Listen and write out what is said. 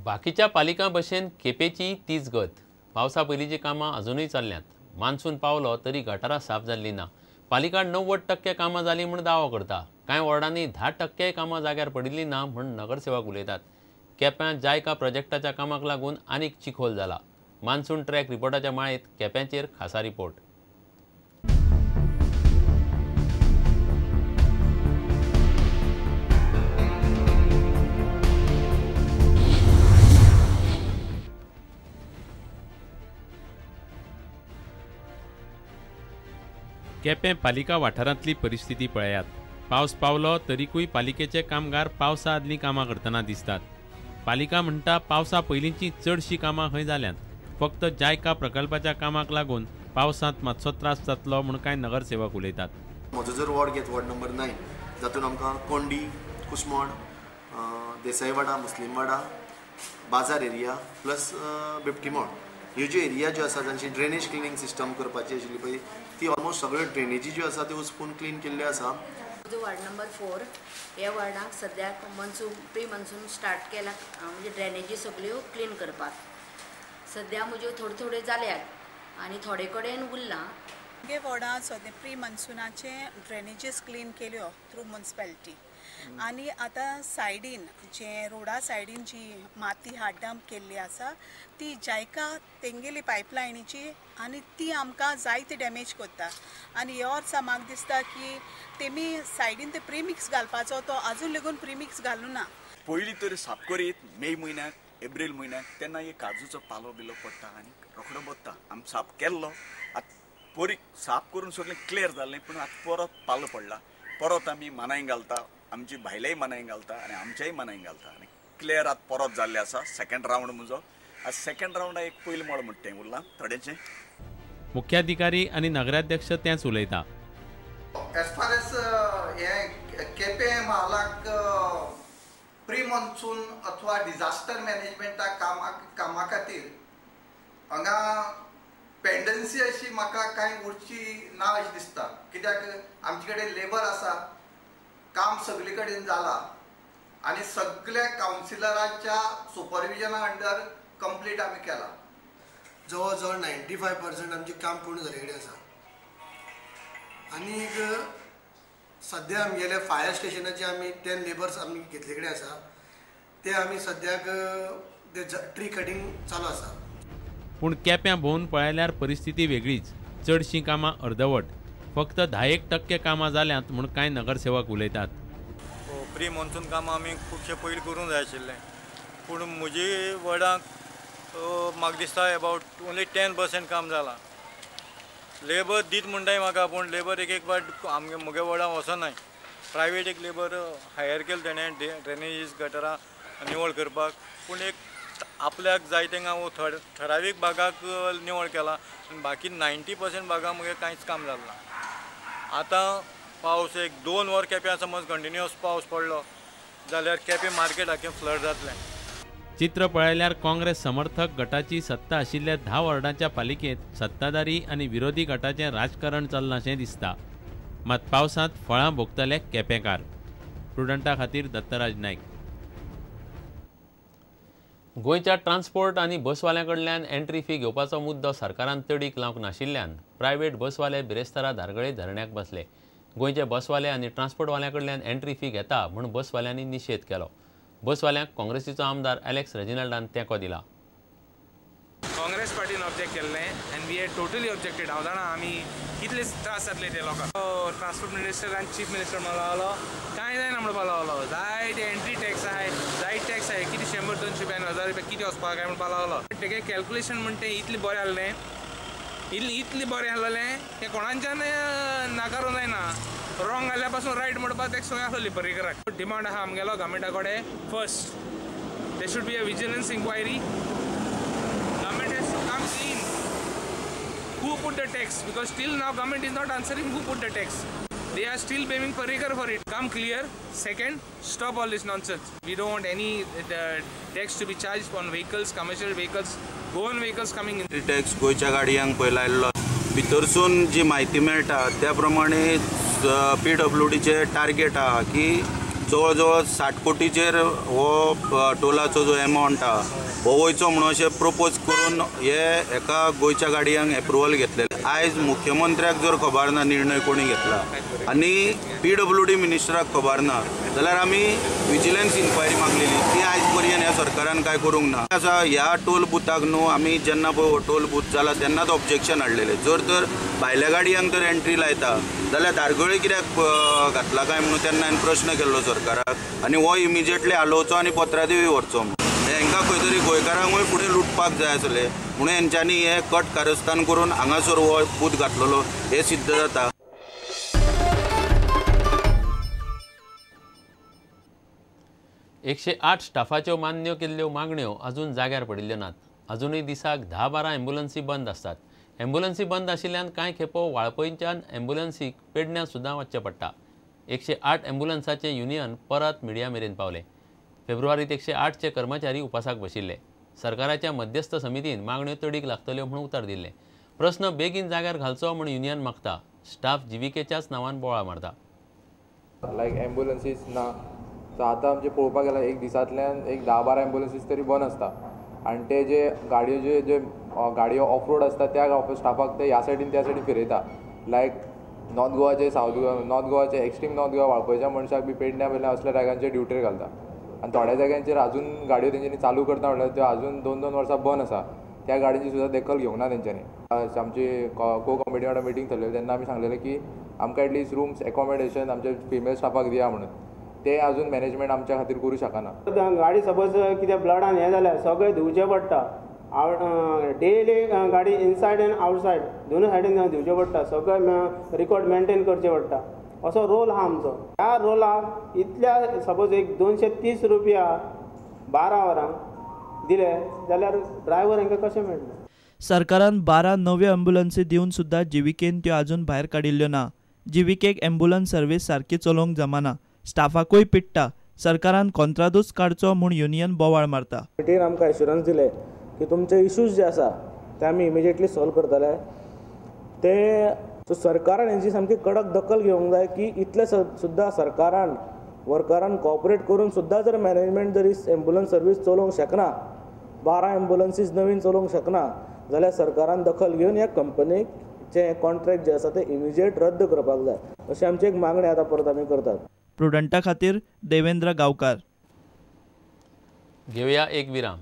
बाकीच्या पालिका भशेन केपेची तीच गत. पावसा पयलींची कामां अजूनय चल्ल्यात. मान्सून पावलो तरी गटारां साफ जाल्लीं ना. पालिका 90% कामां जालीं म्हूण दावो करता. कांय वॉर्डांनी 10% कामां जाग्यार पडिल्लीं ना म्हूण नगरसेवक उलयतात. केप्यां जायका प्रोजेक्टाच्या कामाक लागून आनीक चिखोल जाला. मान्सून ट्रॅक रिपोर्टाच्या माळेंत केप्यांचेर खासा रिपोर्ट. केपें पालिका वाठारांतली परिस्थिती पळयात. पावस पावलो तरीकूय पालिकेचे कामगार पावसा आदलीं कामां करतना दिसतात. पालिका म्हणटा पावसा पयलींची चडशीं कामां खंय जाल्यांत. फक्त जायका प्रकल्पाच्या कामाक लागून पावसांत मातसो त्रास जातलो म्हूण कांय नगरसेवक उलयतात. म्हजो जर वॉर्ड घेत वॉर्ड नंबर 9 जातून आमकां कोंडी, कुसमोड, देसाईवाडा, मुस्लिमवाडा, बाजार एरिया प्लस बिबटीमोड ह्यो ज्यो एरिया ज्यो आसा तांची ड्रेनेज क्लिनिंग सिस्टम करपाची आशिल्ली पळय ती ऑलमोस्ट सगळ्यो ड्रेनेजी ज्यो आसा त्यो उचपून क्लीन केल्ल्यो आसा. वार्ड नंबर 4 ह्या वार्डाक सद्याक प्री मनसून स्टार्ट केला म्हणजे ड्रेनेजी सगळ्यो क्लीन करपाक. सद्या म्हज्यो थोड्यो जाल्यात आनी थोडे कडेन उरला. आमगे वार्डांत सद्या प्री मनसुनाचे ड्रेनेजीस क्लीन केल्यो थ्रू म्युनिसिपॅलिटी आनी आतां सायडीन जे रोडा सायडीन जी माती हार्ड डंप केल्ली आसा ती जायका तेंगेली पायपलायनीची आनी ती आमकां जायते डॅमेज करता. आनी ह्या वर्सा म्हाका दिसता की तेमी सायडीन ते प्रिमिक्स घालपाचो तो आजून लेगून प्रिमिक्स घालूं ना. पयलीं तर साफ करीत मे म्हयन्याक एप्रील म्हयन्याक तेन्ना एक काजूचो पालो बिलो पडटा आनी रोखडो बसता. आमी साफ केल्लो आतां परी साफ करून सगळें क्लियर जाल्लें पूण आतां परत पालो पडला. परत आमी मानाय घालता, आमची भायल्याय मानाय घालता आनी आमच्याय मानाय घालता आनी क्लियर आतां परत जाल्लें आसा. सेकंड रावंड म्हजो आज सेकंड रावंडाक एक पयलें मोड म्हणटा तें उरलां थोडेंचें. मुख्याधिकारी आनी नगराध्यक्ष तेंच उलयता. एज फार एज हे केपें म्हालाक प्री मॉन्सून अथवा डिजास्टर मॅनेजमेंटा कामा खातीर हांगा पेंडन्सी अशी म्हाका कांय उरची ना अशी दिसता. कित्याक आमचे कडेन लेबर आसा, काम सगळे कडेन जाला आनी सगळ्या कावन्सिलरांच्या सुपरविजना अंडर कंप्लीट आमी केला. जवळ जवळ 95% आमचें काम पूर्ण जाले कडेन आसा. आनीक सद्या आमगेले फायर स्टेशनाचे आमी 10 लेबर्स आमी घेतले कडेन आसा. ते आमी सद्याक ते ट्री कटींग चालू आसा. पूण केप्यां भोंवन पळयल्यार परिस्थिती वेगळीच. चडशीं कामां अर्दवट. फक्त 10% कामां जाल्यांत म्हूण कांय नगरसेवक उलयतात. प्री मॉन्सून कामां आमी खुबशे पयलीं करूंक जाय आशिल्लें पूण म्हजी वॉर्डाक म्हाका दिसता अबावट ओन्ली 10% काम जालां. लेबर दीत म्हणटाय म्हाका पूण लेबर एक फावट म्हगे वॉर्डाक वचनाय. प्रायवेट एक लेबर हायर केलो तेणें ड्रेनेजीस गटारां निवळ करपाक पूण एक आपल्याक जाय तेंगा ठरावीक भागाक निवळ केला आनी बाकी 90% भागाक म्हगे कांयच काम जालें ना. आतां पावस एक 2 वर केप्यां समज कंटिन्युअस पावस पडलो जाल्यार केपें मार्केटाचें फ्लड जातलें. चित्र पळयल्यार काँग्रेस समर्थक गटाची सत्ता आशिल्ल्या 10 वॉर्डांच्या पालिकेंत सत्ताधारी आनी विरोधी गटाचें राजकारण चलनाशें दिसता. मात पावसांत फळां भोगतले केपेंकार. प्रुडंटा खातीर दत्तराज नायक. गोंयच्या ट्रान्सपोर्ट आनी बसवाल्यां कडल्यान एंट्री फी घेवपाचो मुद्दो सरकारान तडीक लावंक नाशिल्ल्यान प्रायवेट बसवाले बिरेस्तारा धारगळे धरण्याक बसले. गोंयचे बसवाले आनी ट्रान्सपोर्टवाल्यां कडल्यान एंट्री फी घेता म्हूण बसवाल्यांनी निशेध केलो. बसवाल्यांक काँग्रेसीचो आमदार एलेक्स रेजिनाल्डान तेंको दिला. काँग्रेस पार्टीन ऑब्जेक्ट केल्लें and we had totally objected. हांव जाणा आमी कितले त्रास जातले ते लोकांक. ट्रान्सपोर्ट मिनिस्टर आनी चीफ मिनिस्टर म्हणून लागलो कांय जायना म्हणून लागलो. जाय ते एंट्री टॅक्स आहाय, जाय टॅक्स आहाय, कितें 100-200 रुपया 1000 रुपया कितें वचपाक काय म्हणून लागलो. तेगे कॅल्क्युलेशन म्हणटा इतलें बरें आहलें, इतलें बरें आहलें तें कोणाच्यान नाकारूं जायना. रॉंग जाल्ल्या पासून रायट म्हणपाक तेका संवय आसली पर्रीकराक. डिमांड आहा आमगेलो गव्हर्मेंटा कडेन. First there should be a vigilance inquiry. Government has to come clean. Who put the tax? Because till now government is not answering who put the tax. They are still paying for rigor for it. Come clear. Second, stop all this nonsense. We don't want any tax to be charged on vehicles, commercial vehicles, own vehicles coming in. Tax गोंयच्या गाडयांक पळय लायल्लो भितरसून जी म्हायती मेळटा त्या प्रमाणे PWDचे target आहा की जवळ जवळ 60 कोटीचेर हो टोलाचो जो एमावंट आहा हो वयचो म्हणून अशें प्रपोज करून हे एका गोंयच्या गाडयांक एप्रुवल घेतलेलें. आयज मुख्यमंत्र्याक जर खबर ना निर्णय कोणी घेतला आनी PWD मिनिस्टराक खबर ना जाल्यार आमी विजिलन्स इन्क्वायरी मागलेली, ती आयज पर्यंत ह्या सरकारान काय करूंक ना. आसा ह्या टोल बुथाक न्हू आमी जेन्ना पळय हो टोल बूथ जाला तेन्नाच ऑब्जेक्शन हाडलेलें. जर तर भायल्या गाडयांक तर एंट्री लायता जाल्यार धारगळे कित्याक घातला काय म्हणून तेन्ना हांवें प्रश्न केल्लो सरकाराक आनी हो इमिजिएटली हालोवचो आनी पत्रादेवी व्हरचो. हांकां खंय तरी गोंयकारांकूय फुडें लुटपाक जाय आसलें म्हणून हेंच्यांनी हे कट कारस्थान करून हांगासर हो बूथ घातलेलो हे सिद्ध जाता. एकशे 8 स्टाफाच्यो मान्य केल्ल्यो मागण्यो अजून जाग्यार पडिल्ल्यो नात. अजूनय दिसाक 10-12 एम्ब्युलन्सी बंद आसतात. एम्ब्युलन्सी बंद आशिल्ल्यान कांय खेपो वाळपयच्यान एम्ब्युलन्सीक पेडण्यां सुद्दां वचचें पडटा. 108 एम्ब्युलन्साचें युनियन परत मिडिया मेरेन पावले. फेब्रुवारीत 108चे कर्मचारी उपासाक बशिल्ले. सरकाराच्या मध्यस्थ समितीन मागण्यो तडीक लागतल्यो म्हणून उतर दिल्ले. प्रस्न बेगीन जाग्यार घालचो म्हूण युनियन मागता. स्टाफ जीविकेच्याच नांवान बोवाळ मारता. लायक एम्ब्युलन्सीस ना सो आतां आमचे पळोवपाक गेल्यार एक दिसांतल्यान एक 10-12 एम्ब्युलन्सीस तरी बंद आसता आनी ते जे गाडयो जे गाडयो ऑफ रोड आसता त्या स्टाफाक ते ह्या सायडीन त्या सायडीन फिरयता. लायक नॉर्थ गोवाचे सावथ गोवा नॉर्थ गोवाचे एक्स्ट्रीम नॉर्थ गोवा वाळपयच्या मनशाक बी पेडण्या बिडण्या असल्या जाग्यांचेर ड्युटीर घालता आनी थोड्या जाग्यांचेर अजून गाडयो तेंच्यांनी चालू करता म्हणल्यार त्यो अजून 2-2 वर्सां बंद आसा. त्या गाडयांची सुद्दां दखल घेवंक ना तेंच्यांनी. आमची को कमिटी वांगडा मिटींग थरलेली तेन्ना आमी सांगलेलें की आमकां एटलीस्ट रूम्स एकोमोडेशन आमच्या फिमेल स्टाफाक दिया म्हणून. ते अजून मॅनेजमेंट आमच्या खातीर करूं शकना. गाडी सपोज कितें ब्लडान हें जाल्यार सगळें धुवचें पडटा. डेली गाडी इनसायड एंड आउटसायड दोनूय सायडीन धुवचें पडटा. सगळें रिकॉर्ड मेंटेन करचें पडटा. असो रोल आहा आमचो. ह्या रोलाक इतल्या सपोज एक 230 रुपया 12 वरांक दिले जाल्यार ड्रायव्हर हांकां कशें मेळटलें. सरकारान 12 नव्यो एम्ब्युलन्सी दिवन सुद्दां जीविकेन त्यो आजून भायर काडिल्ल्यो ना. जीविकेक एम्ब्युलन्स सर्वीस सारकी चलोवंक जमना. स्टाफाकूय पिट्टा. सरकारान कॉन्ट्रादूच काडचो म्हूण युनियन बोवाळ मारता. मिटींगेन आमकां एश्युरन्स दिले की तुमचे इश्यूज जे आसा ते आमी इमिजिएटली सॉल्व करतले. ते सरकारान हेंची सामकी कडक दखल घेवंक जाय की इतले सुद्दां सरकारान वर्करान कॉपरेट करून सुद्दां जर मॅनेजमेंट जर एम्ब्युलन्स सर्वीस चलोवंक शकना 12 एम्ब्युलन्सीस नवीन चलोवंक शकना जाल्यार सरकारान दखल घेवन ह्या कंपनीक जे कॉन्ट्रॅक्ट जे आसा ते इमिजिएट रद्द करपाक जाय अशी आमची एक मागणी आतां परत आमी करतात. प्रुडंटा खातीर देवेंद्र गांवकार. घेवया एक विराम.